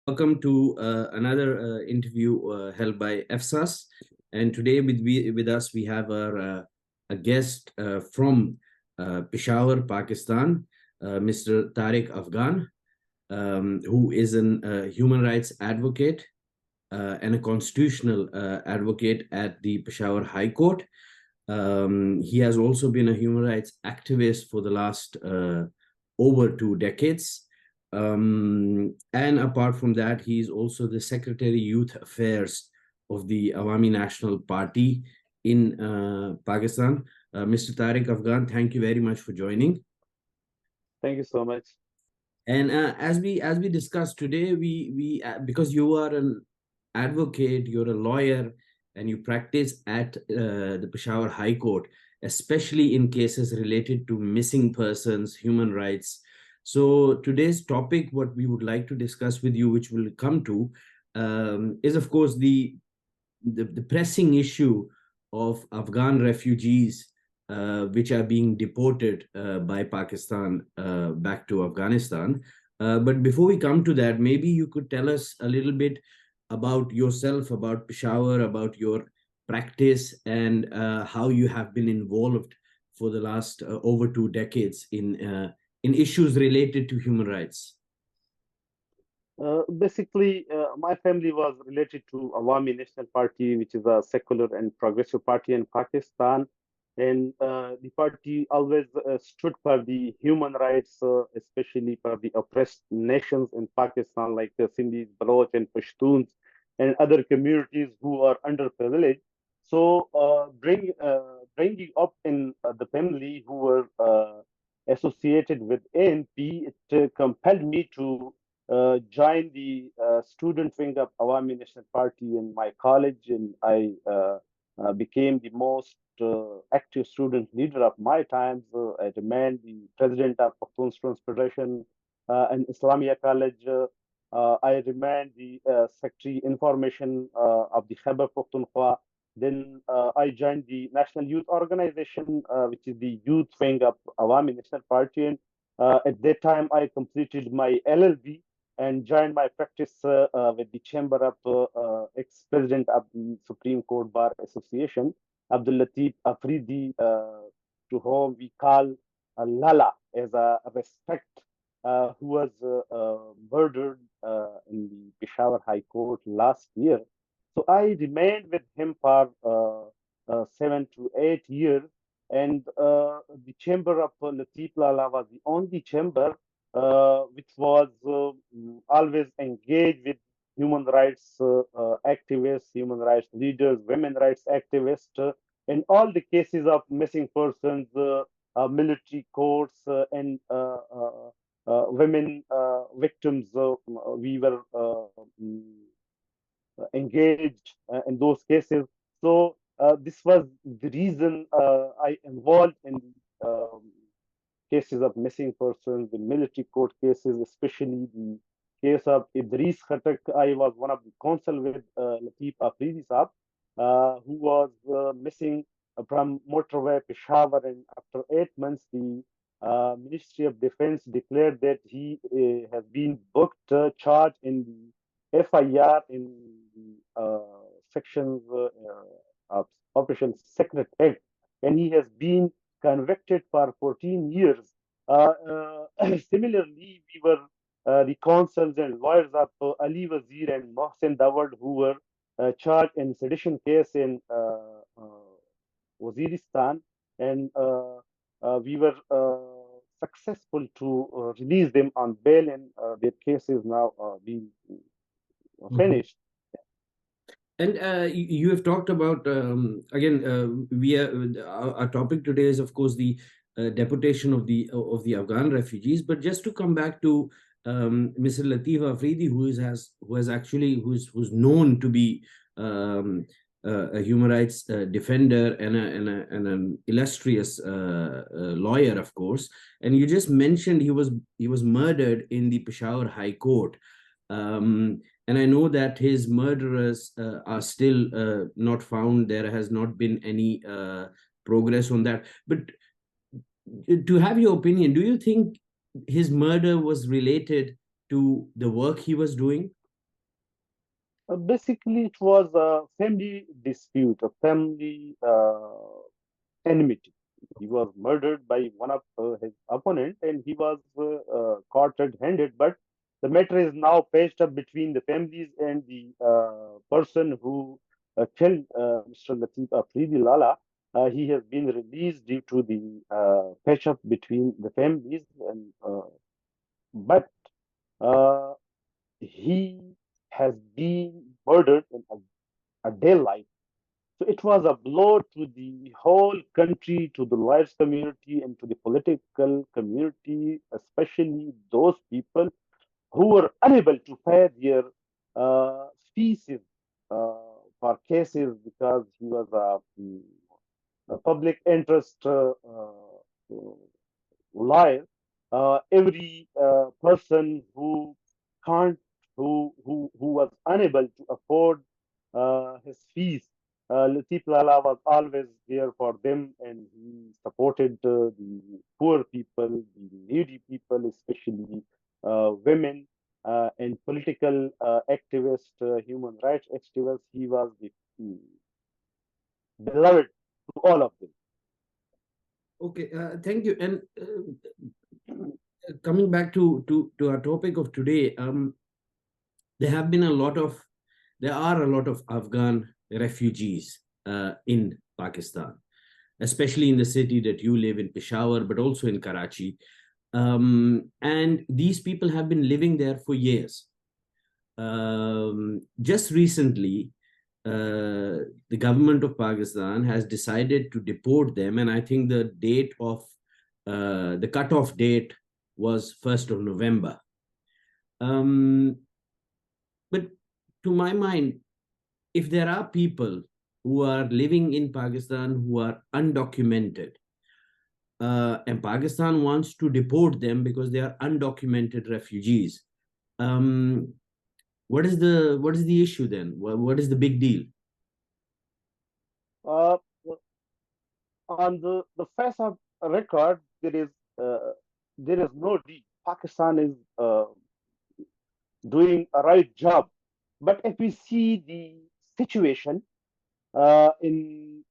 Welcome to another interview held by EFSAS. And today with us, we have a guest from Peshawar, Pakistan, Mr. Tariq Afghan, who is a human rights advocate and a constitutional advocate at the Peshawar High Court. He has also been a human rights activist for the last over 2 decades. And apart from that, he is also the Secretary Youth Affairs of the Awami National Party in Pakistan. Mr. Tariq Afghan, thank you very much for joining. Thank you so much. And as we discussed today, we because you are an advocate, you're a lawyer, and you practice at the Peshawar High Court, especially in cases related to missing persons, human rights. So today's topic, what we would like to discuss with you, which we'll come to, is of course the pressing issue of Afghan refugees which are being deported by Pakistan back to Afghanistan. But before we come to that, maybe you could tell us a little bit about yourself, about Peshawar, about your practice, and how you have been involved for the last over 2 decades in issues related to human rights. Basically, my family was related to Awami National Party, which is a secular and progressive party in Pakistan. And the party always stood for the human rights, especially for the oppressed nations in Pakistan, like the Sindhis, Baloch, and Pashtuns, and other communities who are underprivileged. So, bringing up in the family who were associated with ANP, it compelled me to joined the student wing of Awami National Party in my college, and I became the most active student leader of my times. I remained the president of Pakistan Students Federation and Islamia College. I remained the secretary information of the Khyber Pakhtunkhwa. Then I joined the National Youth Organization, which is the youth wing of Awami National Party. And at that time, I completed my LLB and joined my practice with the Chamber of ex-president of the Supreme Court Bar Association, Abdul Latif AFI, to whom we call Lala as a respect, who was murdered in the Peshawar High Court last year. So I remained with him for 7 to 8 years, and the chamber of Latif Lala was the only chamber which was always engaged with human rights activists, human rights leaders, women rights activists, in all the cases of missing persons, military courts, and women victims. We were engaged in those cases. So this was the reason I involved in cases of missing persons, the military court cases, especially the case of Idris Khatak. I was one of the counsel with Latif Afridi Saab, who was missing from motorway Peshawar, and after 8 months, the Ministry of Defense declared that he has been booked, charged in the FIR in the sections of Operation Secret Act, and he has been convicted for 14 years. Similarly, we were the counsels and lawyers of Ali Wazir and Mohsen Dawad, who were charged in sedition case in Waziristan, and we were successful to release them on bail, and their case is now being finished. And you have talked about again. Our topic today is, of course, the deportation of the Afghan refugees. But just to come back to Mr. Latif Afridi, who's known to be a human rights defender and an illustrious lawyer, of course. And you just mentioned he was murdered in the Peshawar High Court. And I know that his murderers are still not found. There has not been any progress on that. But to have your opinion, do you think his murder was related to the work he was doing? Basically, it was a family dispute, a family enmity. He was murdered by one of his opponent, and he was caught red-handed. But the matter is now patched up between the families and the person who killed Mr. Latif AFI Lala. He has been released due to the patch up between the families, and but uh, he has been murdered in a daylight. So it was a blow to the whole country, to the lawyers community, and to the political community, especially those people who were unable to pay their fees for cases because he was a public interest lawyer. Every person who can't, who was unable to afford his fees, Latif Lala was always there for them, and he supported the poor people, the needy people, especially women and political activists, human rights activists. He was the beloved to all of them. Okay, thank you. And coming back to our topic of today, there have been a lot of there are a lot of Afghan refugees in Pakistan, especially in the city that you live in, Peshawar, but also in Karachi. And these people have been living there for years. Just recently, the government of Pakistan has decided to deport them, and I think the cutoff date was 1st of November. But to my mind, if there are people who are living in Pakistan who are undocumented, and Pakistan wants to deport them because they are undocumented refugees, what is the issue then? What is the big deal? Uh, on the face of record, there is no deal. Pakistan is doing a right job, but if we see the situation in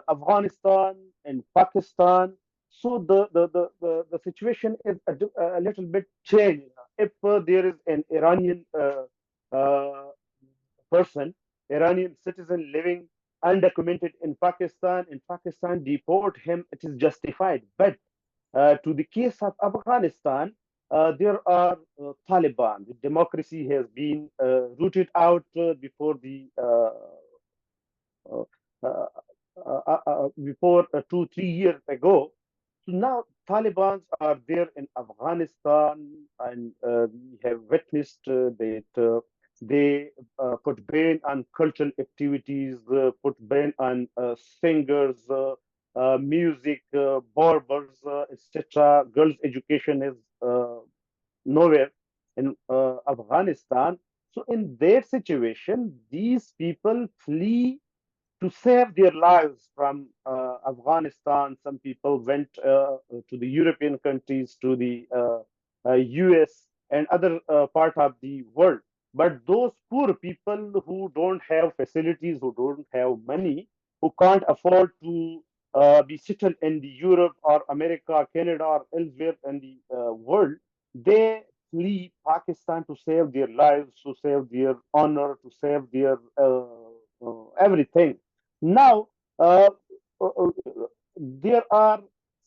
Afghanistan and Pakistan, so the situation is a little bit changed. If there is an Iranian uh, person, Iranian citizen living undocumented in Pakistan deport him, it is justified. But to the case of Afghanistan, there are Taliban. The democracy has been rooted out uh, uh, before 2 3 years ago. So now Taliban are there in Afghanistan, and we have witnessed that they put ban on cultural activities, put ban on singers, music, barbers, etc. Girls' education is nowhere in Afghanistan. So in that situation, these people flee to save their lives from Afghanistan. Some people went to the European countries, to the US, and other part of the world. But those poor people who don't have facilities, who don't have money, who can't afford to be settled in the Europe or America, Canada, or elsewhere in the world, they flee Pakistan to save their lives, to save their honor, to save their everything. Now, uh, uh, there are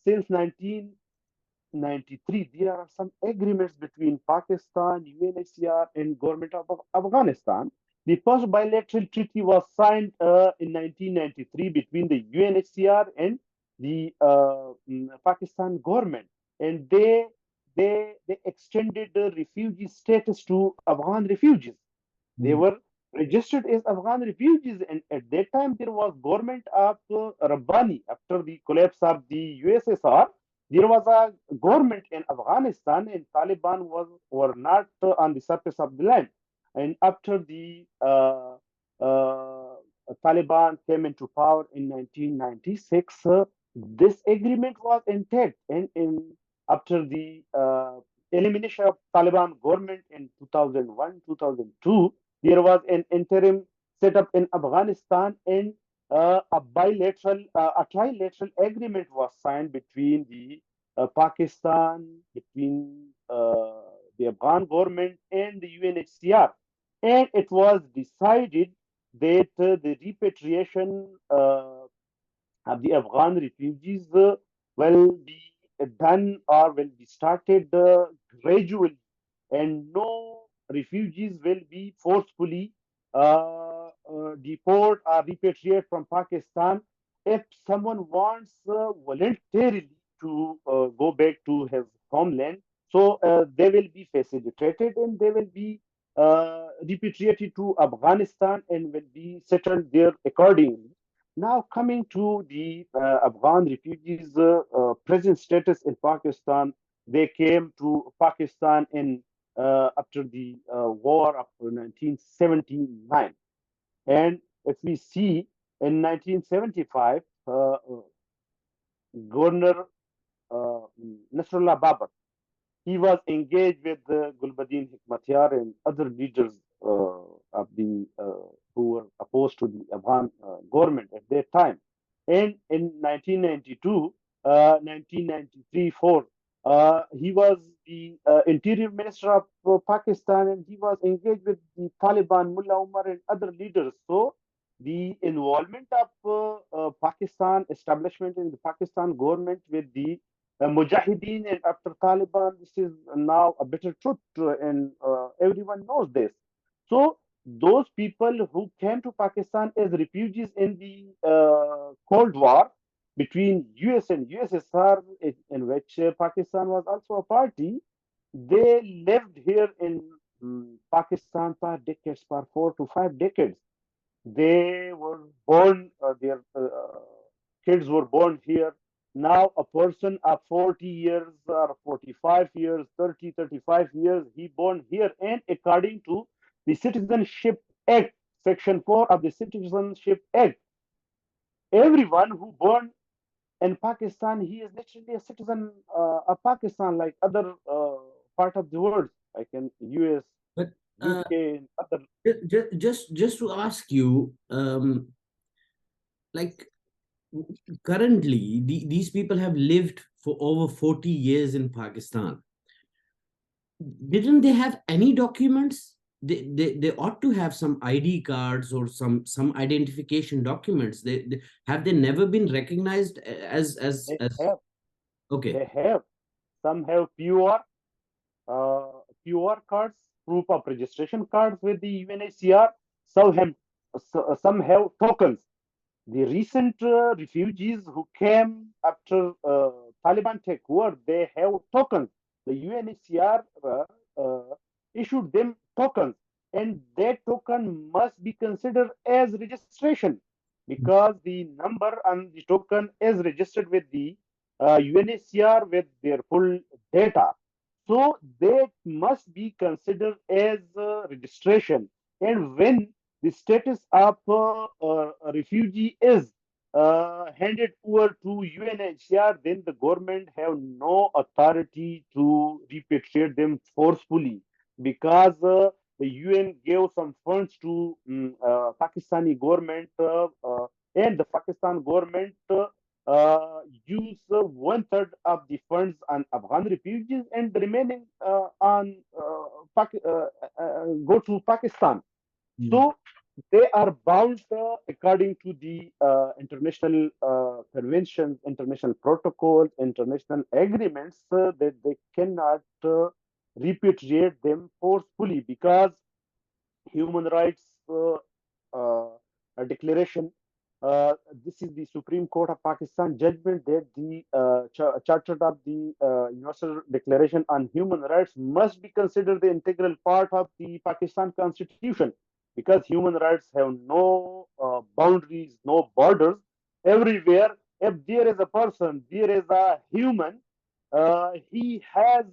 since 1993, there are some agreements between Pakistan, UNHCR, and government of Afghanistan. The first bilateral treaty was signed in 1993 between the UNHCR and the Pakistan government, and they extended the refugee status to Afghan refugees. They Mm. were registered as Afghan refugees, and at that time there was government of Rabbani. After the collapse of the USSR, there was a government in Afghanistan, and Taliban were not on the surface of the land. And after the uh, Taliban came into power in 1996, this agreement was intact. And after the elimination of Taliban government in 2001, 2002, There was an interim set up in Afghanistan, and a trilateral agreement was signed between the between the Afghan government and the UNHCR, and it was decided that the repatriation the Afghan refugees will be done or will be started gradually, and no refugees will be forcefully deport or repatriate from Pakistan. If someone wants voluntarily to go back to his homeland, so they will be facilitated and they will be repatriated to Afghanistan and will be settled there accordingly. Now, coming to the Afghan refugees' present status in Pakistan, they came to Pakistan in after the war of 1979. And if we see in 1975, Governor Nasrullah Babar, he was engaged with Gulbuddin Hikmatyar and other leaders of the who were opposed to the Afghan government at that time. And in 1992, 1993-4, he was the interior minister of Pakistan, and he was engaged with the Taliban, Mullah Umar, and other leaders. So the involvement of Pakistan establishment in the Pakistan government with the Mujahideen and after Taliban, this is now a bitter truth, and everyone knows this. So, those people who came to Pakistan as refugees in the Cold War between US and USSR, in which Pakistan was also a party, they lived here in Pakistan for decades, for 4 to 5 decades. They were born, their kids were born here. Now, a person of 40 years or 45 years, 30, 35 years, he born here. And according to the Citizenship Act, Section 4 of the Citizenship Act, everyone who born in Pakistan, he is literally a citizen of Pakistan, like other part of the world, like in US, But UK, and other. just to ask you, like currently, these people have lived for over 40 years in Pakistan. Didn't they have any documents? They ought to have some ID cards or some identification documents. They have they never been recognized They as have, okay. they have. Some have uh, QR cards, proof of registration cards with the UNHCR. Some have tokens. The recent refugees who came after Taliban takeover, they have tokens. The UNHCR issued them tokens, and that token must be considered as registration because the number on the token is registered with the UNHCR with their full data. So that must be considered as registration. And when the status of a refugee is handed over to UNHCR, then the government have no authority to repatriate them forcefully because the UN gave some funds to Pakistani government and the Pakistan government use one-third of the funds on Afghan refugees and the remaining on go to Pakistan. Mm. So they are bound according to the international conventions, international protocols, international agreements that they cannot repatriate them forcefully because human rights uh, declaration. This is the Supreme Court of Pakistan judgment that the Charter of the Universal Declaration on Human Rights must be considered the integral part of the Pakistan Constitution because human rights have no boundaries, no borders. Everywhere, if there is a person, there is a human, he has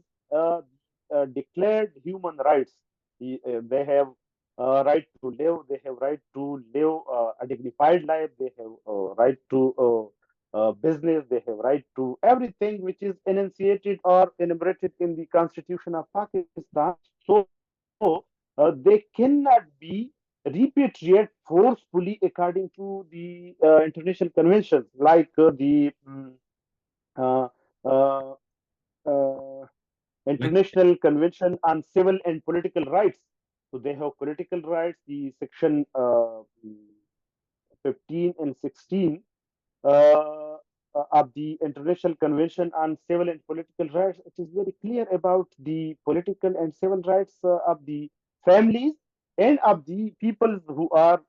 declared human rights. They have right to live. They have right to live a dignified life. They have right to business. They have right to everything which is enunciated or enumerated in the Constitution of Pakistan. So they cannot be repatriated forcefully according to the international conventions, like the uh, uh, uh, Like, International Convention on Civil and Political Rights. So they have political rights, the section 15 and 16 uh, of the International Convention on Civil and Political Rights. It is very clear about the political and civil rights of the families and of the people who are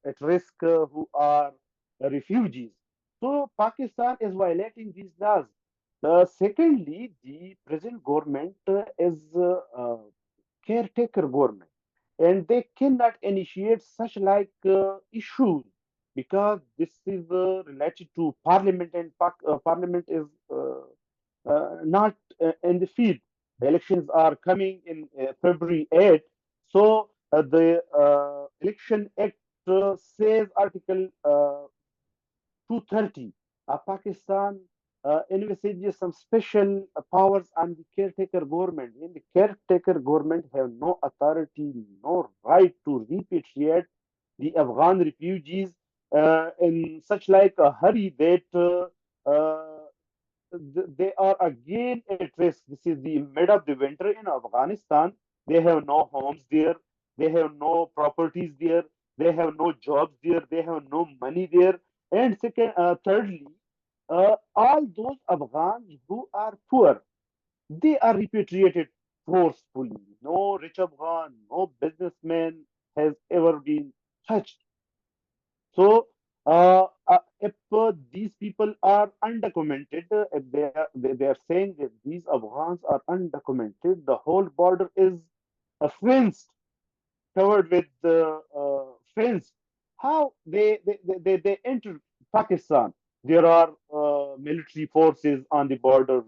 at risk, who are refugees. So Pakistan is violating these laws. Secondly, the present government is caretaker government, and they cannot initiate such like issues because this is related to parliament, and parliament is not in the field. The elections are coming in February 8th. So the Election Act says Article 230. Pakistan envisages some special powers on the caretaker government. And the caretaker government have no authority, no right to repatriate the Afghan refugees in such like a hurry that they are again at risk. This is the mid of the winter in Afghanistan. They have no homes there. They have no properties there. They have no jobs there. They have no money there. And thirdly, all those Afghans who are poor, they are repatriated forcefully. No rich Afghan, no businessman has ever been touched. So, if these people are undocumented, if they are saying that these Afghans are undocumented, the whole border is fenced, covered with the fence. How they enter Pakistan? There are military forces on the border,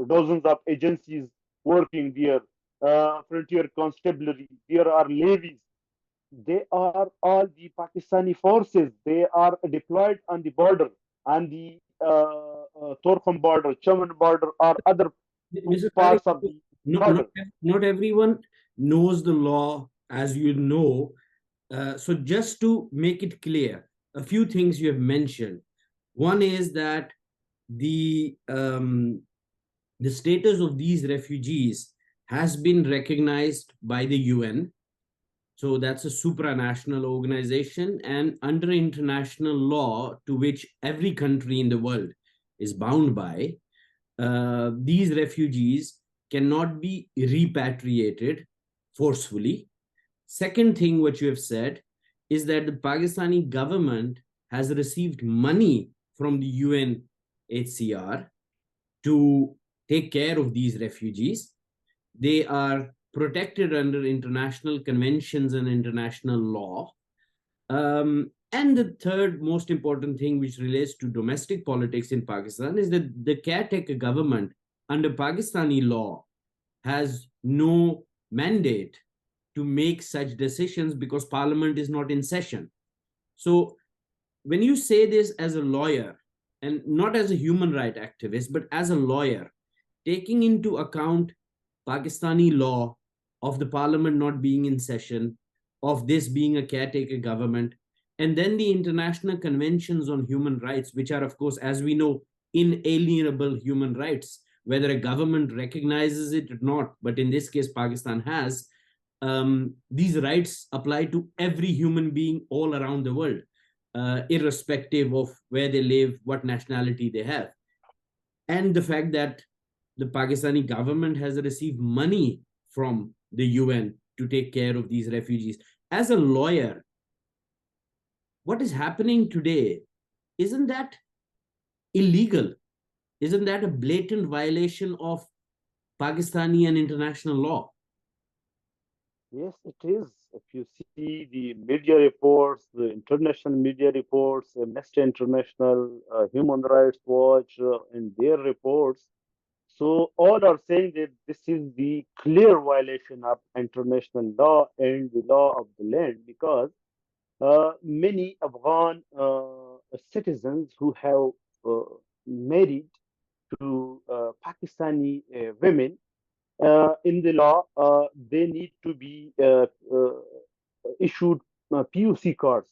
dozens of agencies working there, frontier constabulary. There are levies. They are all the Pakistani forces. They are deployed on the border, on the Torkham border, Chaman border, or other Mr. Tariq, parts of the no, border. not everyone knows the law as you know. So just to make it clear, a few things you have mentioned. One is that the um, the status of these refugees has been recognized by the UN. So that's a supranational organization, and under international law, to which every country in the world is bound by, these refugees cannot be repatriated forcefully. Second thing, what you have said is that the Pakistani government has received money from the UNHCR to take care of these refugees. They are protected under international conventions and international law. And the third most important thing, which relates to domestic politics in Pakistan, is that the caretaker government under Pakistani law has no mandate to make such decisions because parliament is not in session. So when you say this as a lawyer, and not as a human right activist, but as a lawyer, taking into account Pakistani law of the parliament not being in session, of this being a caretaker government, and then the international conventions on human rights, which are, of course, as we know, inalienable human rights, whether a government recognizes it or not, but in this case, Pakistan has, these rights apply to every human being all around the world, irrespective of where they live, what nationality they have. And the fact that the Pakistani government has received money from the UN to take care of these refugees. As a lawyer, what is happening today, isn't that illegal? Isn't that a blatant violation of Pakistani and international law? Yes, it is. If you see the media reports, the international media reports, Amnesty International, Human Rights Watch, and their reports, so all are saying that this is the clear violation of international law and the law of the land, because many Afghan citizens who have married to Pakistani women, in the law, they need to be issued POC cards,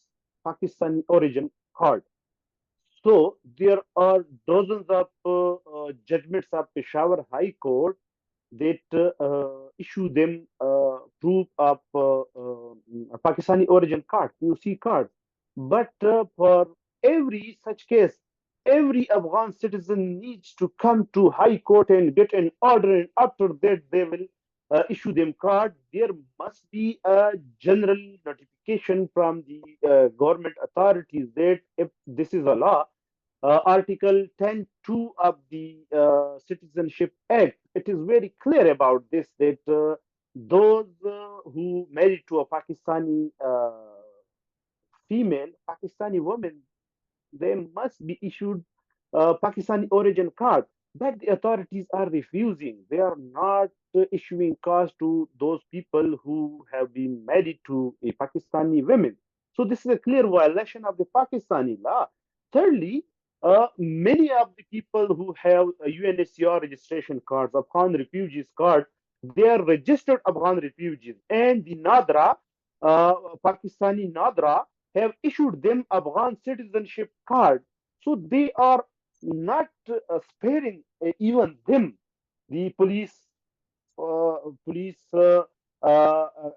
Pakistani origin card. So there are dozens of judgments of Peshawar High Court that issue them proof of Pakistani origin card, POC card. But for every such case, every Afghan citizen needs to come to High Court and get an order, and after that they will issue them card. There must be a general notification from the government authorities that if this is a law, Article 10.2 of the Citizenship Act, it is very clear about this that those who married to a Pakistani female, Pakistani woman, they must be issued Pakistani origin card. But the authorities are refusing. They are not issuing cards to those people who have been married to a Pakistani women. So this is a clear violation of the Pakistani law. Thirdly, many of the people who have UNHCR registration cards, Afghan refugees card, they are registered Afghan refugees, and the Nadra, Pakistani Nadra, have issued them Afghan citizenship card. So they are not sparing even them. The police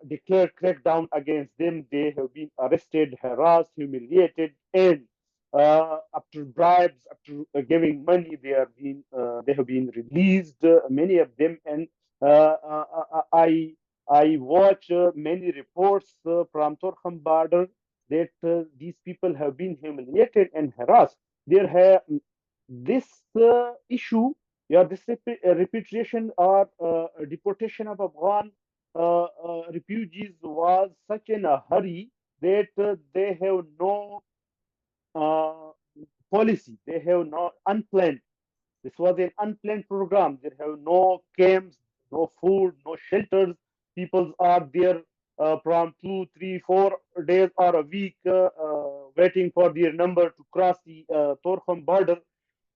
declared crackdown against them. They have been arrested, harassed, humiliated, and after bribes, after giving money, they have been released. Many of them, and I watch many reports from Torkham border that these people have been humiliated and harassed. There have this issue, yeah, this repatriation or deportation of Afghan refugees was such in a hurry that they have no uh, policy. They have no unplanned. This was an unplanned program. There have no camps, no food, no shelters. People are there from 2, 3, 4 days or a week waiting for their number to cross the Torkham border.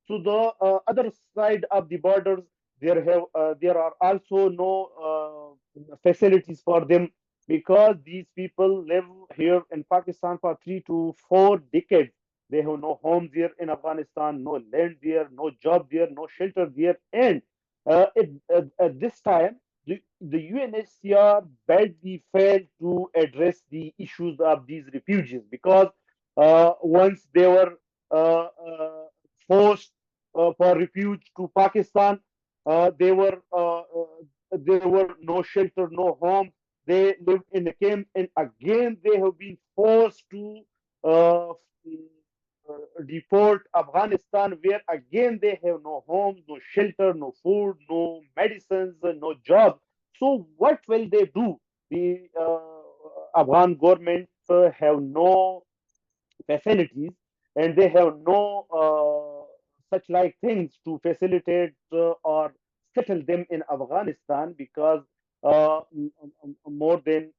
To the other side of the borders, there are also no facilities for them because these people live here in Pakistan for 3 to 4 decades. They have no homes here in Afghanistan, no land there, no job there, no shelter there, and at this time, the UNHCR badly failed to address the issues of these refugees because once they were forced for refuge to Pakistan. There were no shelter, no home. They lived in a camp, and again they have been forced to uh, deport Afghanistan, where again they have no homes, no shelter, no food, no medicines, no job. So what will they do? The Afghan government have no facilities, and they have no such like things to facilitate or settle them in Afghanistan because more than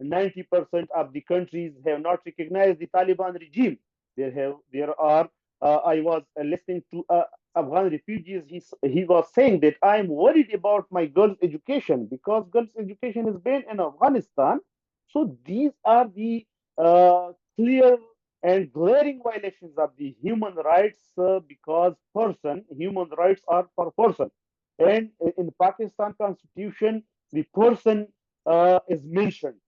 90% of the countries have not recognized the Taliban regime. There are I was listening to Afghan refugees. He was saying that I am worried about my girls' education because girls' education is banned in Afghanistan. So these are the clear and glaring violations of the human rights because human rights are for person, and in Pakistan constitution the person is mentioned,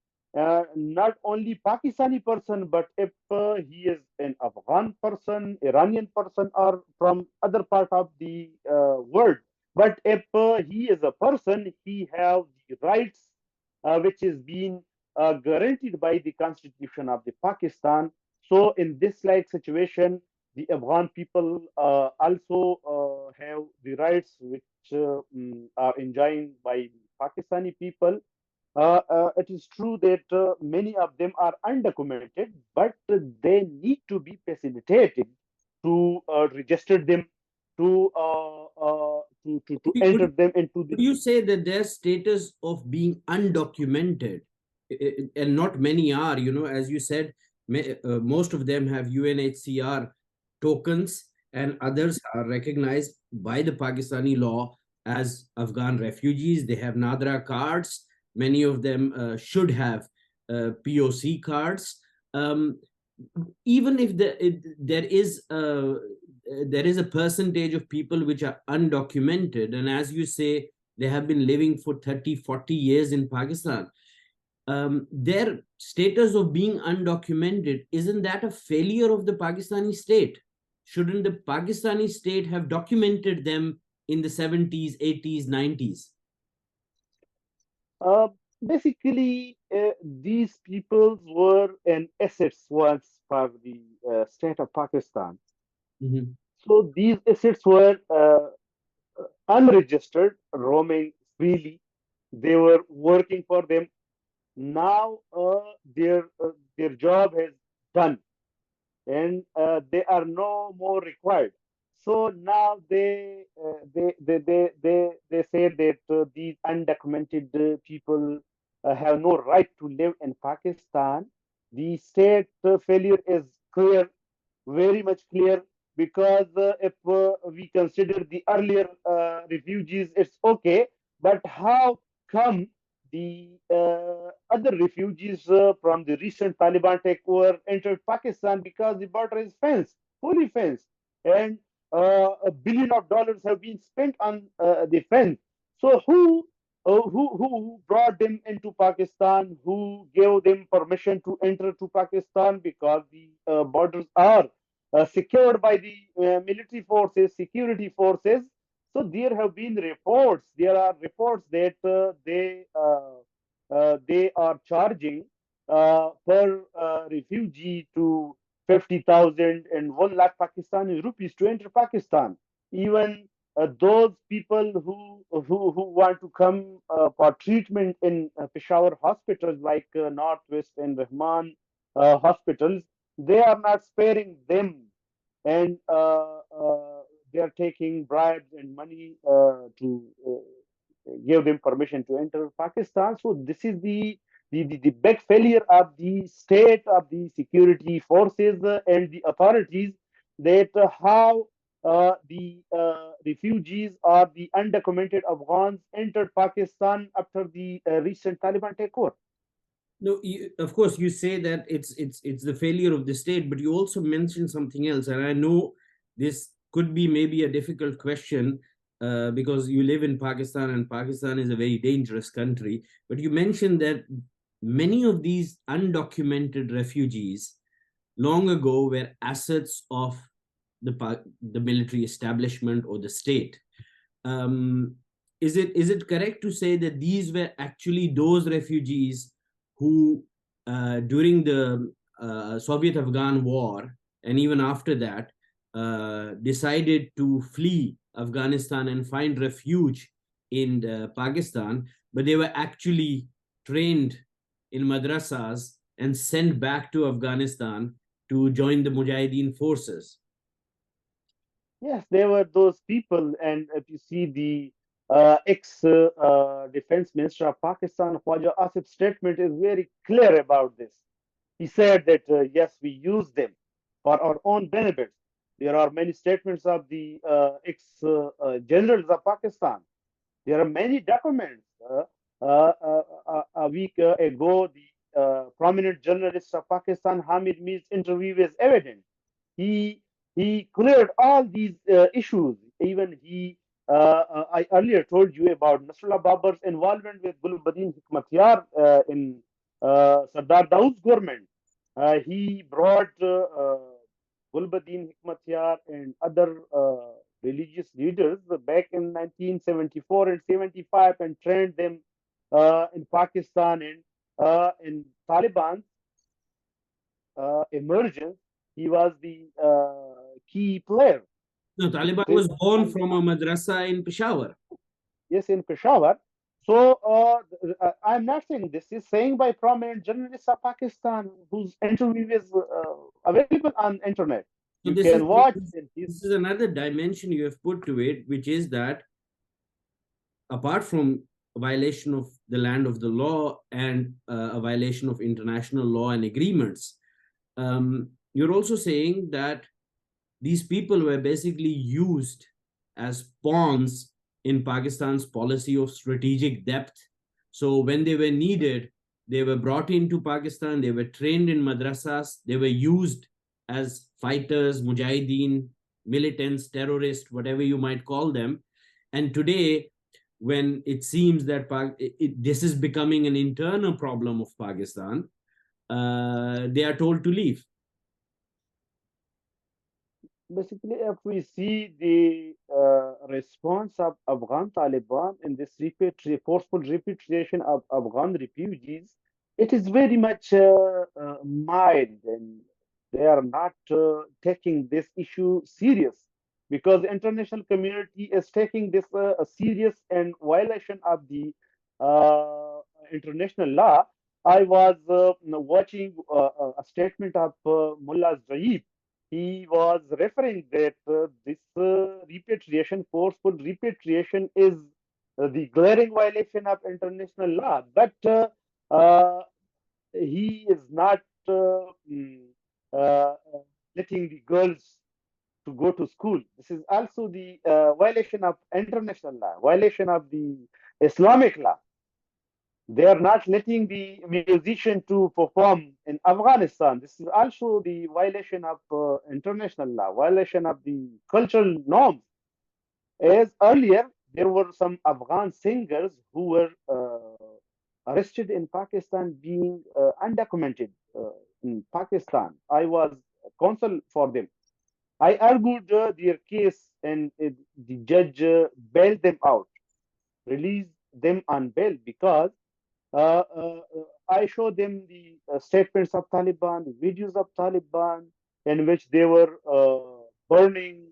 not only Pakistani person, but if he is an Afghan person, Iranian person, or from other part of the world. But if he is a person, he have the rights which is being guaranteed by the constitution of the Pakistan. So in this like situation, the Afghan people also have the rights which are enjoyed by Pakistani people. It is true that many of them are undocumented, but they need to be facilitated to register them, to enter Would them into the. you say that their status of being undocumented, and not many are, as you said, most of them have UNHCR tokens, and others are recognized by the Pakistani law as Afghan refugees. They have Nadra cards. Many of them should have POC cards. Even if there is a percentage of people which are undocumented, and as you say, they have been living for 30, 40 years in Pakistan, their status of being undocumented, isn't that a failure of the Pakistani state? Shouldn't the Pakistani state have documented them in the 70s, 80s, 90s? Basically, these peoples were an assets once for the state of Pakistan. Mhm. So these assets were unregistered, roaming freely. They were working for them. Now their job has done, and they are no more required. So now they say that these undocumented people have no right to live in Pakistan. The state failure is clear, very much clear, because if we consider the earlier refugees, it's okay. But how come the other refugees from the recent Taliban takeover entered Pakistan? Because the border is fenced, fully fenced, and $1 billion have been spent on the fence. So who brought them into Pakistan? Who gave them permission to enter to Pakistan? Because the borders are secured by the military forces, security forces. So there have been reports. There are reports that they are charging per refugee to 50,000 and 1 lakh Pakistani rupees to enter Pakistan. Even those people who want to come for treatment in Peshawar hospitals like Northwest and Rahman hospitals, they are not sparing them, and they are taking bribes and money to give them permission to enter Pakistan. So this is the big failure of the state, of the security forces and the authorities, that how the refugees or the undocumented Afghans entered Pakistan after the recent Taliban takeover. No, of course, you say that it's the failure of the state, but you also mentioned something else, and I know this could be maybe a difficult question because you live in Pakistan, and Pakistan is a very dangerous country. But you mentioned that many of these undocumented refugees long ago were assets of the military establishment or the state. Um, is it correct to say that these were actually those refugees who, during the Soviet-Afghan War, and even after that, decided to flee Afghanistan and find refuge in Pakistan, but they were actually trained in madrasas and sent back to Afghanistan to join the Mujahideen forces? Yes, there were those people, and if you see the ex defense minister of Pakistan, Khwaja Asif's statement is very clear about this. He said that yes, we use them for our own benefits. There are many statements of the ex generals of Pakistan. There are many documents. A week ago, the prominent journalist of Pakistan, Hamid Mir's interview is evident. He he cleared all these issues. Even I earlier told you about Nasrullah Babar's involvement with Gulbuddin Hikmatyar in Sardar Daoud's government. He brought Gulbuddin Hikmatyar and other religious leaders back in 1974 and 75 and trained them in Pakistan, and in Taliban emergence, he was the key player. No, Taliban This, was born from a madrasa in Peshawar. yes, in Peshawar. So I'm not saying this is saying by prominent journalists of Pakistan whose interview is available on internet. So You can watch in his. this is another dimension you have put to it, which is that apart from a violation of the land of the law and a violation of international law and agreements, you're also saying that these people were basically used as pawns in Pakistan's policy of strategic depth So when they were needed, they were brought into Pakistan, they were trained in madrasas, they were used as fighters, mujahideen, militants, terrorists, whatever you might call them. And today, when it seems that this is becoming an internal problem of Pakistan, they are told to leave. Basically, if we see the response of Afghan Taliban in this forceful repatriation of Afghan refugees, it is very much mild, and they are not taking this issue serious, because the international community is taking this a serious and violation of the uh, international law. I was watching a statement of Mullah Zaid. He was referring that this repatriation, forceful repatriation, is the glaring violation of international law. But uh, he is not uh, letting the girls to go to school. This is also the violation of international law, violation of the Islamic law. They are not letting the musician to perform in Afghanistan. This is also the violation of international law, violation of the cultural norms. As earlier, there were some Afghan singers who were arrested in Pakistan being undocumented in Pakistan. I was counsel for them. I argued their case, and the judge bailed them out, released them on bail, because uh, uh, I showed them the statements of Taliban, the videos of Taliban, in which they were burning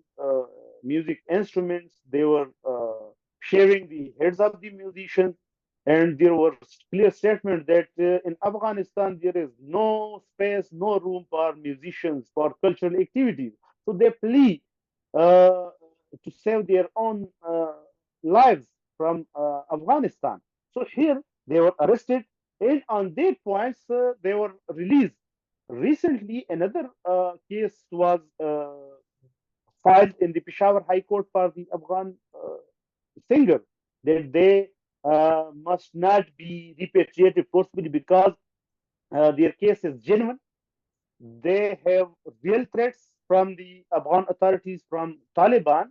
music instruments, they were shaving the heads of the musicians, and there were clear statements that in Afghanistan there is no space, no room for musicians for cultural activities. So they plea to save their own lives from Afghanistan. So here they were arrested, and on their points, they were released. Recently, another case was filed in the Peshawar High Court for the Afghan singer, that they must not be repatriated forcibly, because their case is genuine. They have real threats from the Afghan authorities, from Taliban.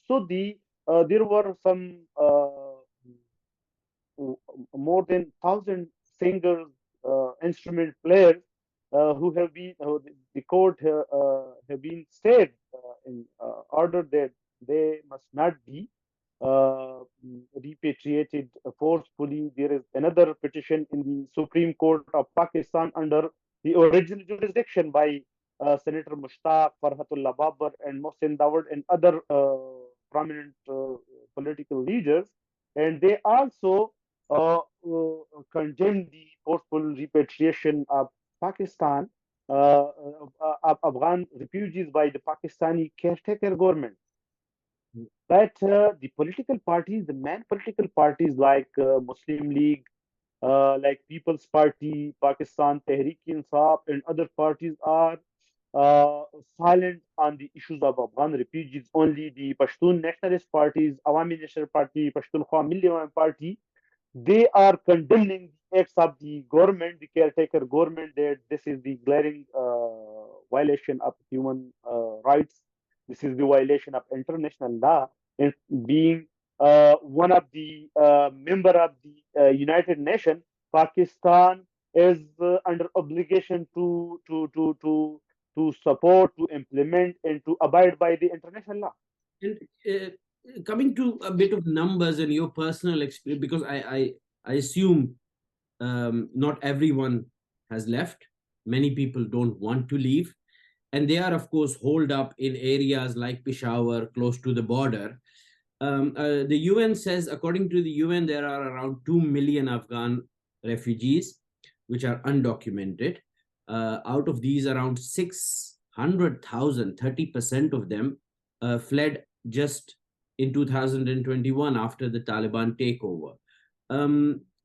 So there were some more than 1,000 singers, instrument players who have been the court have been stayed in order that they must not be uh, repatriated forcefully. There is another petition in the Supreme Court of Pakistan under the original jurisdiction by Senator Mushtaq, Farhatullah Babar, and Mohsin Dawud, and other prominent political leaders. And they also condemned the forceful repatriation of Pakistan, of Afghan refugees by the Pakistani caretaker government. But the political parties, the main political parties like Muslim League, like People's Party, Pakistan Tehreek-e-Insaf, and other parties are uh, silent on the issues of Afghan refugees. Only the Pashtun nationalist parties, Awami National Party, Pashtunkhwa Milli Awam Party, they are condemning the acts of the government, the caretaker government, that this is the glaring violation of human rights. This is the violation of international law. And being one of the member of the United Nations, Pakistan is under obligation to support, to implement, and to abide by the international law. And coming to a bit of numbers and your personal experience, because I assume not everyone has left. Many people don't want to leave, and they are, of course, holed up in areas like Peshawar, close to the border. The UN says, according to the UN, there are around 2 million Afghan refugees, which are undocumented. Out of these, around 600,000, 30% of them, fled just in 2021 after the Taliban takeover.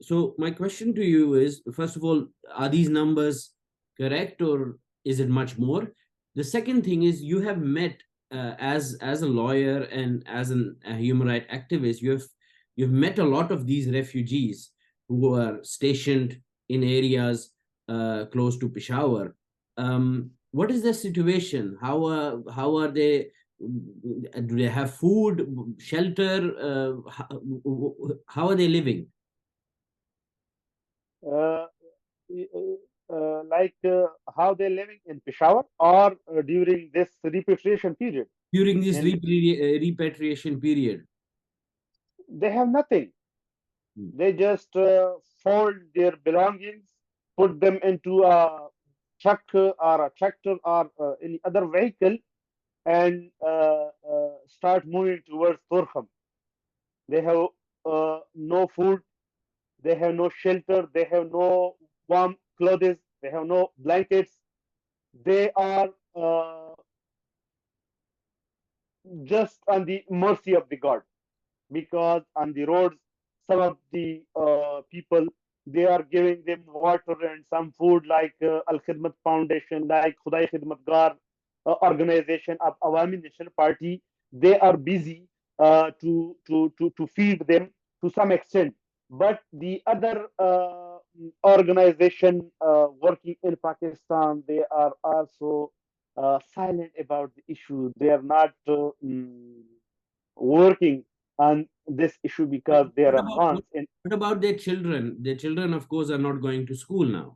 So my question to you is, first of all, are these numbers correct, or is it much more? The second thing is, you have met as a lawyer and as a human rights activist, you've met a lot of these refugees who are stationed in areas close to Peshawar. What is the situation? How are they? Do they have food, shelter? How are they living Uh, like how they're living in Peshawar or during this repatriation period. during this And repatriation period? they have nothing. Hmm. They just fold their belongings, put them into a truck or a tractor or any other vehicle, and start moving towards Torkham. They have no food, they have no shelter, they have no warm clothes, they have no blankets. They are just on the mercy of the God, because on the roads, some of the people, they are giving them water and some food, like Al Khidmat Foundation, like Khudai Khidmat Gar organization of Awami National Party. They are busy to feed them to some extent. But the other organization working in Pakistan, they are also silent about the issue. They are not working on this issue because they What are about Afghans. And what about their children? Their children, of course, are not going to school now.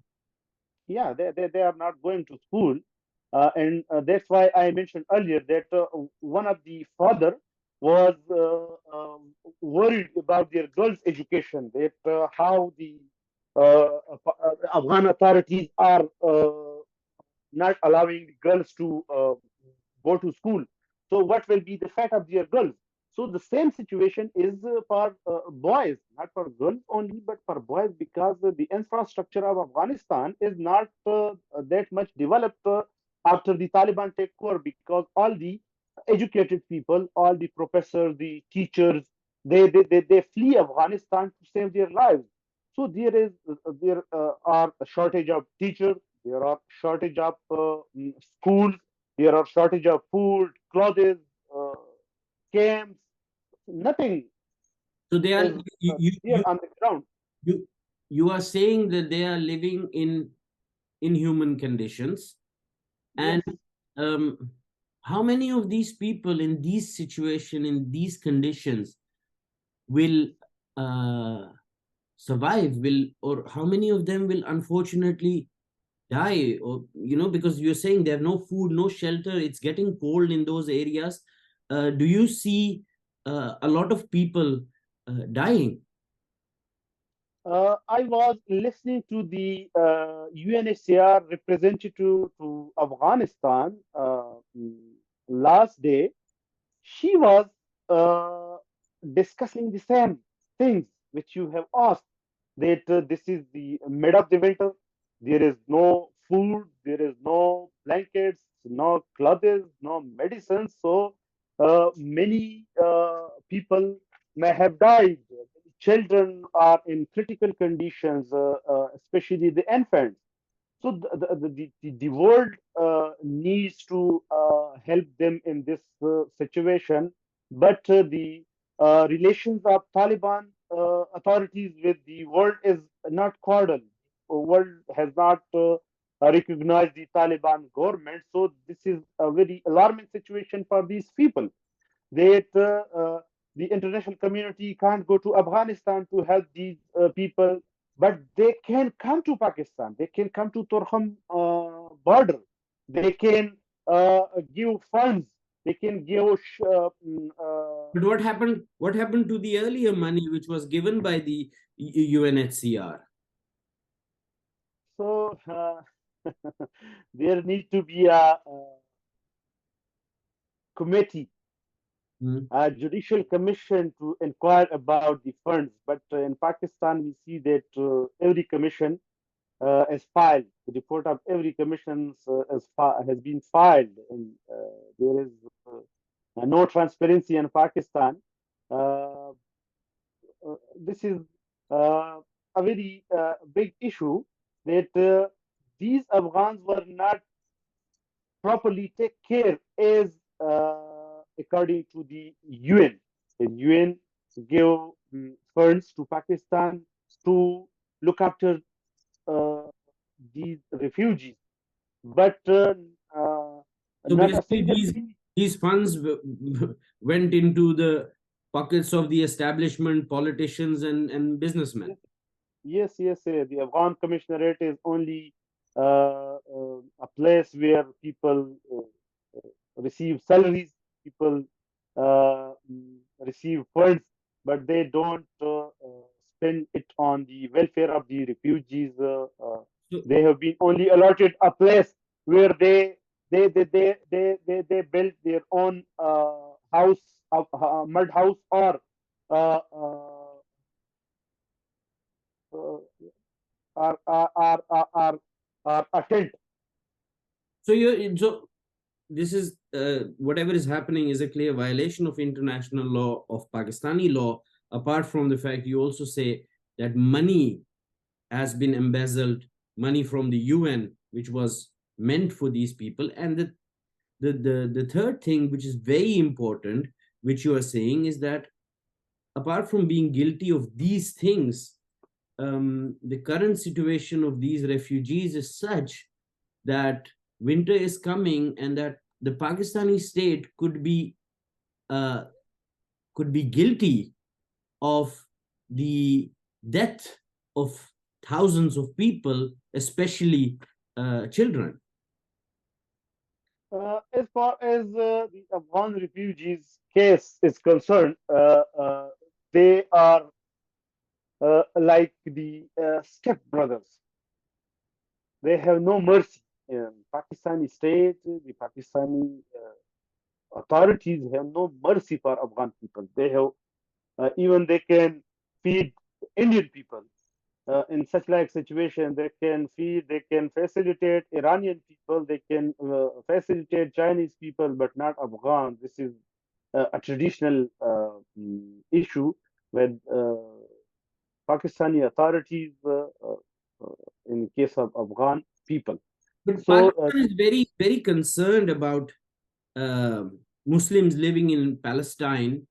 yeah, they are not going to school. And that's why I mentioned earlier that one of the father was worried about their girls' education, that how the Afghan authorities are not allowing the girls to go to school. So what will be the fate of their girls? So the same situation is for boys, not for girls only, but for boys, because the infrastructure of Afghanistan is not that much developed after the Taliban take over, because all the educated people, all the professors, the teachers, they flee Afghanistan to save their lives. So there are a shortage of teachers, there are shortage of schools, there are shortage of food, clothes, uh, camps. Nothing So they are is here on the ground. you you are saying that they are living in inhuman conditions, and Yes. um, how many of these people in these situation, in these conditions, will uh, survive? Will Or how many of them will unfortunately die? Or because you're saying they have no food, no shelter, it's getting cold in those areas. Do you see a lot of people dying? I was listening to the UNHCR representative to Afghanistan last day. She was uh, discussing the same things which you have asked, that this is the mid of the winter, there is no food, there is no blankets, no clothes, no medicines, so many people may have died. Children are in critical conditions, especially the infants. So the world needs to help them in this situation, but the relations of Taliban authorities with the world is not cordial. The world has not recognized the Taliban government, so this is a very alarming situation for these people, that the international community can't go to Afghanistan to help these people, but they can come to Pakistan. They can come to Torkham border. They can give funds. They can give. But what happened to the earlier money which was given by the UNHCR? So there needs to be a committee, Hmm. a judicial commission to inquire about the funds. But in Pakistan, we see that every commission is filed. The report of every commission has been filed, and there is no transparency in Pakistan. Uh, this is a very big issue, that these Afghans were not properly take care as according to the UN. The UN give funds to Pakistan to look after these refugees, but So not a basically, single penny. these funds went into the pockets of the establishment, politicians, and businessmen. Yes. The Afghan Commissionerate is only a place where people receive salaries, people receive funds, but they don't spend it on the welfare of the refugees. So, They have been only allotted a place where they build their own house, mud house, or uh, uh, uh, or a tent. so this is whatever is happening is a clear violation of international law, of Pakistani law. Apart from the fact, you also say that money has been embezzled, money from the UN, which was meant for these people. And the third thing, which is very important, which you are saying, is that apart from being guilty of these things, the current situation of these refugees is such that winter is coming and that the Pakistani state uh, could be guilty of the death of thousands of people, especially children. As far as the Afghan refugees case is concerned, they are like the stepbrothers. They have no mercy. Pakistani state, the Pakistani authorities have no mercy for Afghan people. They have even they can feed Indian people. In such like situation, they can feed, they can facilitate Iranian people, they can facilitate Chinese people, but not Afghan. This is a traditional issue with Pakistani authorities in case of Afghan people. But So Pakistan is very, very concerned about uh, Muslims living in Palestine,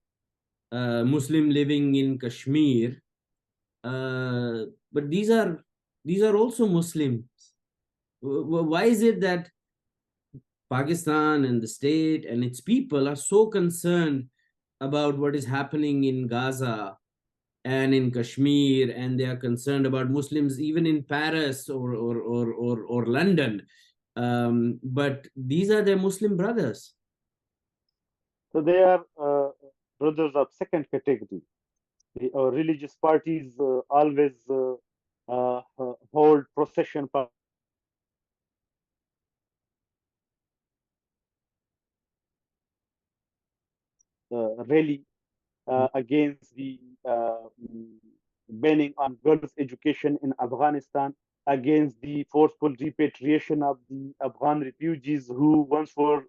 Muslim living in Kashmir. But these are also Muslims. Why is it that Pakistan and the state and its people are so concerned about what is happening in Gaza and in Kashmir, and they are concerned about Muslims even in Paris or London? But these are their Muslim brothers. they are brothers of second category. The religious parties always hold procession rally against the banning on girls' education in Afghanistan, against the forceful repatriation of the Afghan refugees who once were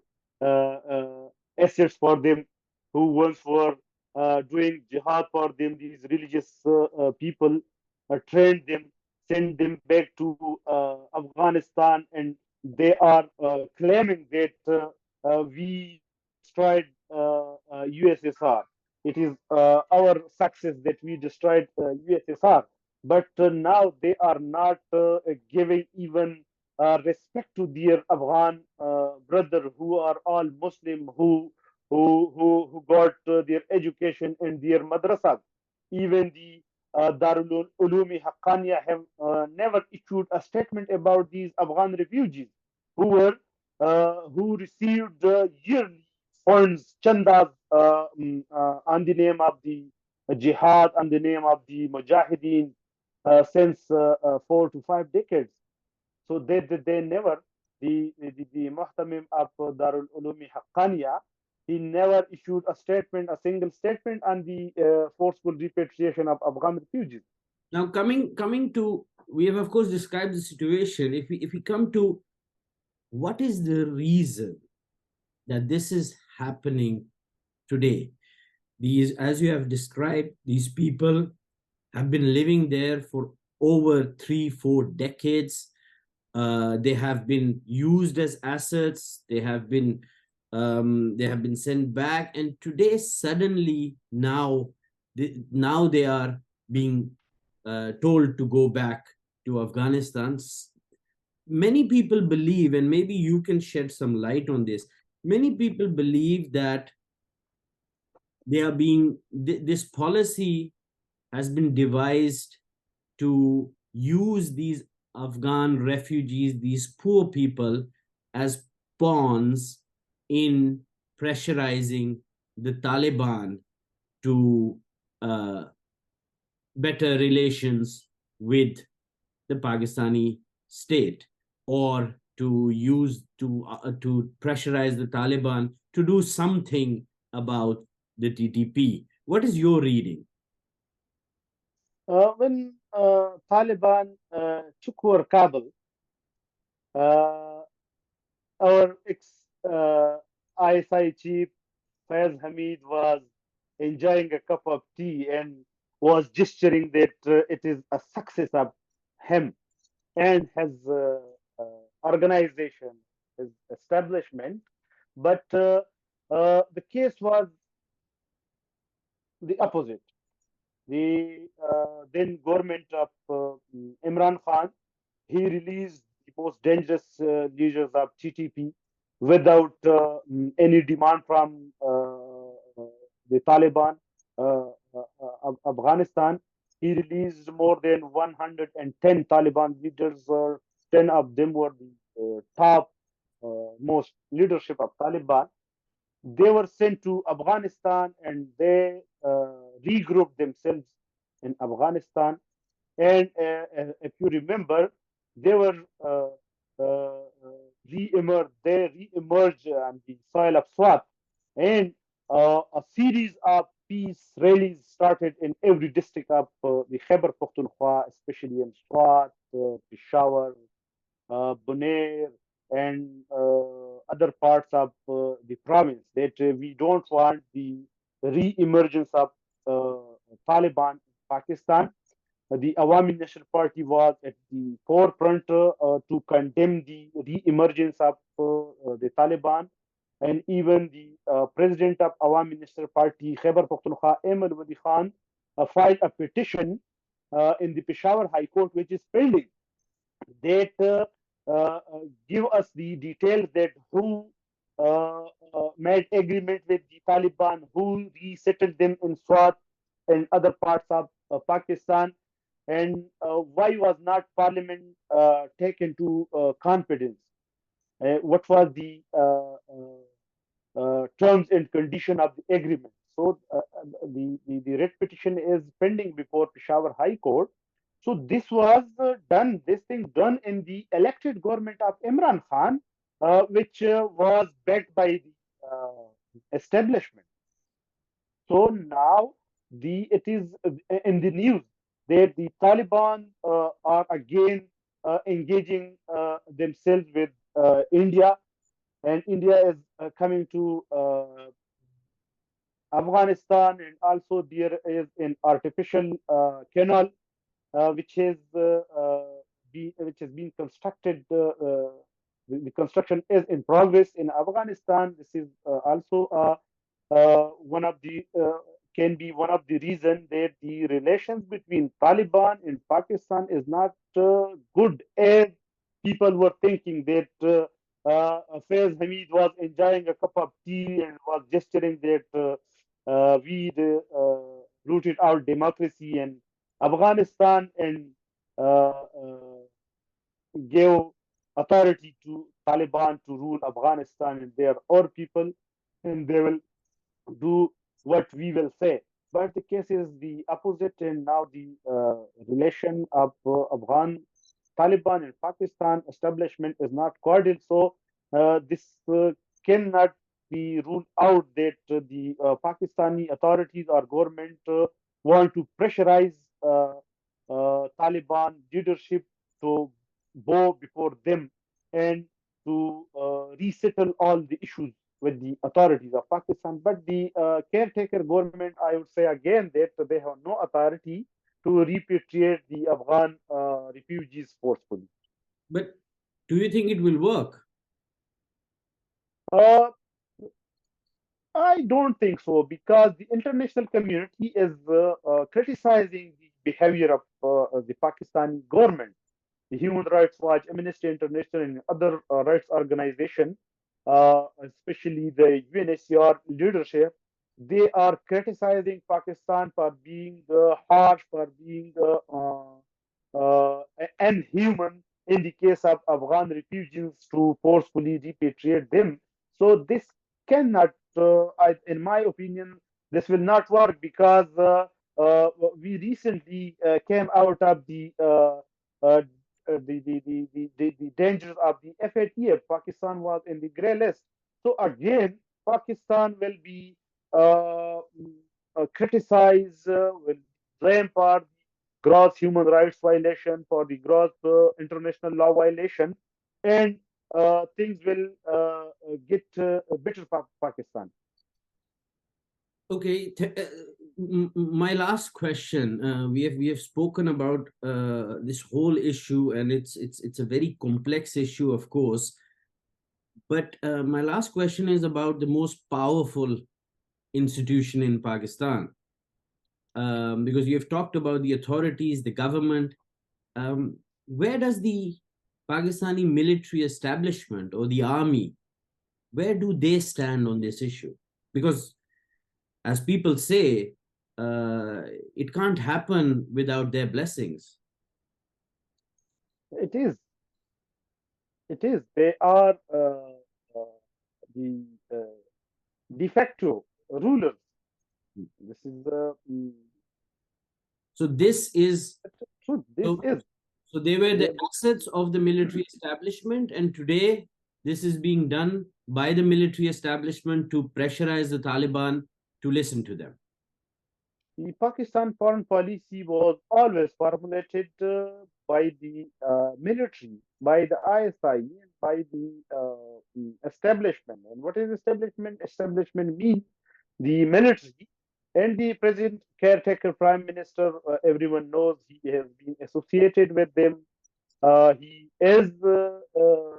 assets for them, who once were doing jihad for them. These religious people trained them, sent them back to Afghanistan, and they are claiming that we destroyed USSR. It is our success that we destroyed USSR. But now they are not giving even respect to their Afghan brother who are all Muslim, who got their education in their madrasas. Even the Darul Ulumi Haqqaniya have never issued a statement about these Afghan refugees who received yearly funds, chandas on the name of the jihad, on the name of the mujahideen since 4 to 5 decades. So they never, the Muhtamim of Darul Ulumi Haqqaniya, he never issued a statement, a single statement on the forceful repatriation of Afghan refugees. Now, coming to, we have of course described the situation. If we come to what is the reason that this is happening today, these, as you have described, these people have been living there for over 3-4 decades. They have been used as assets. They have been sent back, and today suddenly now they are being told to go back to Afghanistan. Many people believe, and maybe you can shed some light on this, many people believe that they are being, this policy has been devised to use these Afghan refugees, these poor people, as pawns in pressurizing the Taliban to better relations with the Pakistani state, or to use to pressurize the Taliban to do something about the TTP. What is your reading? When Taliban took over Kabul, uh, our ex-ISI chief Faiz Hamid was enjoying a cup of tea and was gesturing that it is a success of him and his organization, his establishment. But the case was the opposite. The then government of Imran Khan, he released the most dangerous leaders of TTP without any demand from the Taliban. Afghanistan, he released more than 110 Taliban leaders. 10 of them were the top most leadership of Taliban. They were sent to Afghanistan and they regrouped themselves in Afghanistan. And if you remember, they were they re-emerged on the soil of Swat. And a series of peace rallies started in every district of the Khyber Pakhtunkhwa, especially in Swat, Peshawar, Bunair, and other parts of the province, that we don't want the re-emergence of Taliban in Pakistan. The Awami National Party was at the forefront to condemn the re-emergence of the Taliban, and even the president of Awami National Party, Khyber Pakhtunkhwa, Ahmed Wali Khan, filed a petition in the Peshawar High Court, which is pending, that give us the details that who made agreement with the Taliban, who resettled them in Swat and other parts of Pakistan, and why was not Parliament taken to confidence? What was the terms and condition of the agreement? So the writ petition is pending before Peshawar High Court. So this was this thing done in the elected government of Imran Khan, which was backed by the establishment. So now it is in the news that the Taliban are again engaging themselves with India, and India is coming to Afghanistan, and also there is an artificial canal which is which has been constructed. The construction is in progress in Afghanistan. This is also one of the can be one of the reasons that the relations between Taliban and Pakistan is not good, as people were thinking that Faiz Hamid was enjoying a cup of tea and was gesturing that we rooted out democracy in Afghanistan and gave authority to Taliban to rule Afghanistan, and they are our people and they will do what we will say. But the case is the opposite, and now the relation of Afghan Taliban and Pakistan establishment is not cordial. So this cannot be ruled out that the Pakistani authorities or government want to pressurize Taliban leadership to bow before them and to resettle all the issues with the authorities of Pakistan. But the caretaker government, I would say again that they have no authority to repatriate the Afghan refugees forcefully. But do you think it will work? I don't think so, because the international community is criticizing the behavior of the Pakistani government. The Human Rights Watch, Amnesty International, and other rights organizations, especially the UNHCR leadership, they are criticizing Pakistan for being harsh, for being inhuman in the case of Afghan refugees to forcefully repatriate them. So this cannot, in my opinion, this will not work because we recently came out of uh, the dangers of the FATF. Pakistan was in the grey list. So again, Pakistan will be criticized, will blame for gross human rights violation, for the gross international law violation, and things will get better for Pakistan. Okay, my last question. We have spoken about this whole issue, and it's a very complex issue, of course. But my last question is about the most powerful institution in Pakistan, because you have talked about the authorities, the government. Where does the Pakistani military establishment or the army, where do they stand on this issue? Because as people say, it can't happen without their blessings. It is. It is. They are the de facto rulers. This is the So this is truth. This so, is. so they were the They- assets of the military establishment, and today this is being done by the military establishment to pressurize the Taliban to listen to them. The Pakistan foreign policy was always formulated by the military, by the ISI, by the establishment. And what is establishment? Establishment means the military and the president, caretaker, prime minister. Everyone knows he has been associated with them. Uh, he is uh, uh,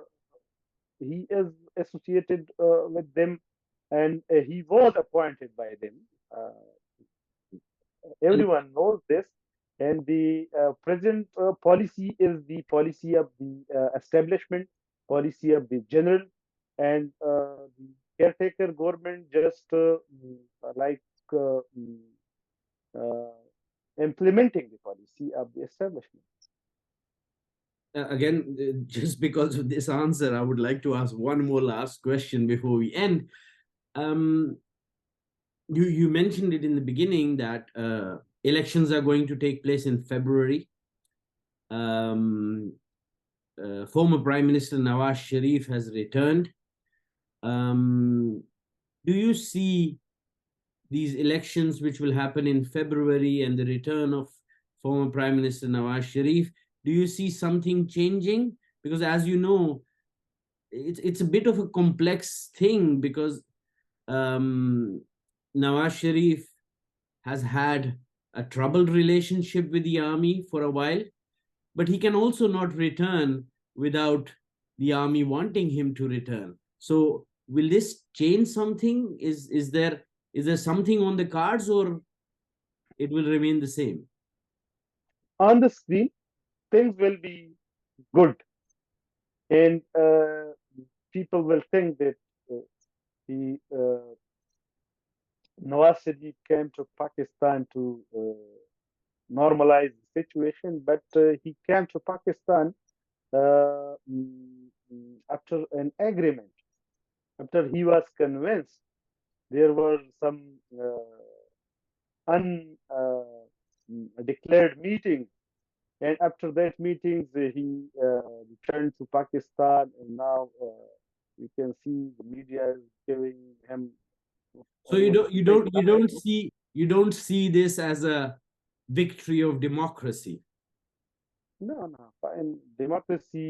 he is associated with them, and he was appointed by them. Uh, And Everyone knows this, and the present policy is the policy of the establishment, policy of the general, and the caretaker government just like uh, mm, uh, implementing the policy of the establishment. again, just because of this answer, I would like to ask one more last question before we end. Um, you mentioned it in the beginning that elections are going to take place in February. Former Prime Minister Nawaz Sharif has returned. Do you see these elections, which will happen in February, and the return of former Prime Minister Nawaz Sharif, do you see something changing? Because as you know, it's a bit of a complex thing, because Nawaz Sharif has had a troubled relationship with the army for a while, but he can also not return without the army wanting him to return. So will this change something? Is there something on the cards, or it will remain the same? On the screen, things will be good, and people will think that the Nawaz Sharif came to Pakistan to normalize the situation, but he came to Pakistan after an agreement, after he was convinced there were some undeclared meetings, and after that meetings, he returned to Pakistan, and now you can see the media is giving him So you almost don't you big don't you rise. don't see you don't see this as a victory of democracy. No, no. In democracy,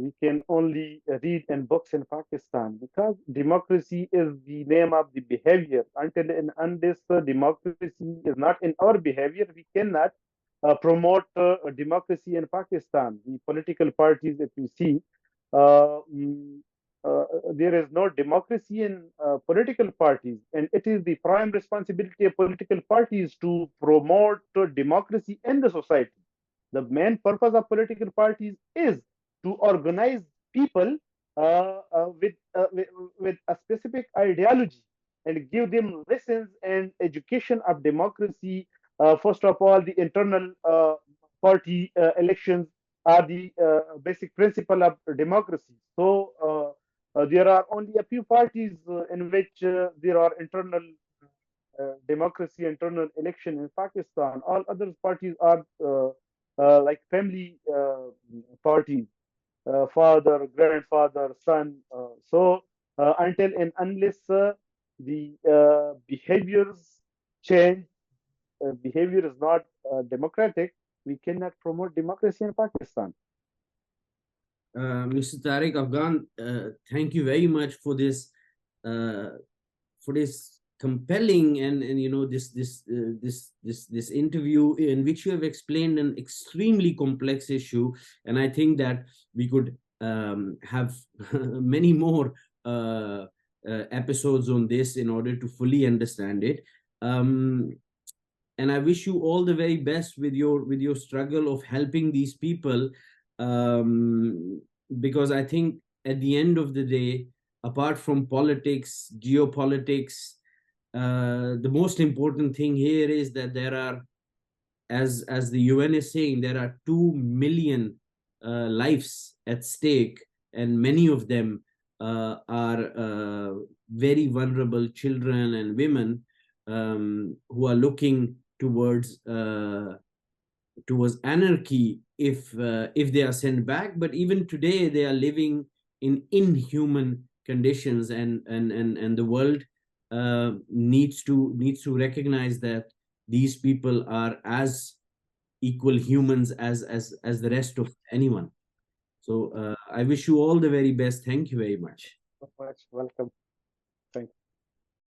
we can only read in books in Pakistan because democracy is the name of the behavior. Until and unless democracy is not in our behavior, we cannot promote democracy in Pakistan. The political parties, if you see, uh, mm, there is no democracy in political parties, and it is the prime responsibility of political parties to promote democracy in the society. The main purpose of political parties is to organize people with a specific ideology and give them lessons and education of democracy. First of all, the internal party elections are the basic principle of democracy. So there are only a few parties in which there are internal democracy, internal election in Pakistan. All other parties are like family parties, father, grandfather, son. So until and unless the behaviors change, behavior is not democratic, we cannot promote democracy in Pakistan. Mr. Tariq Afghan, thank you very much for uh, this compelling and this interview in which you have explained an extremely complex issue, and I think that we could have many more episodes on this in order to fully understand it. And I wish you all the very best with your struggle of helping these people, because I think at the end of the day, apart from politics, geopolitics, the most important thing here is that there are, as the UN is saying, there are 2 million lives at stake, and many of them are very vulnerable children and women, who are looking towards anarchy if they are sent back. But even today they are living in inhuman conditions, and the world needs to recognize that these people are as equal humans as the rest of anyone. So I wish you all the very best. Thank you very much. Welcome. Thank you.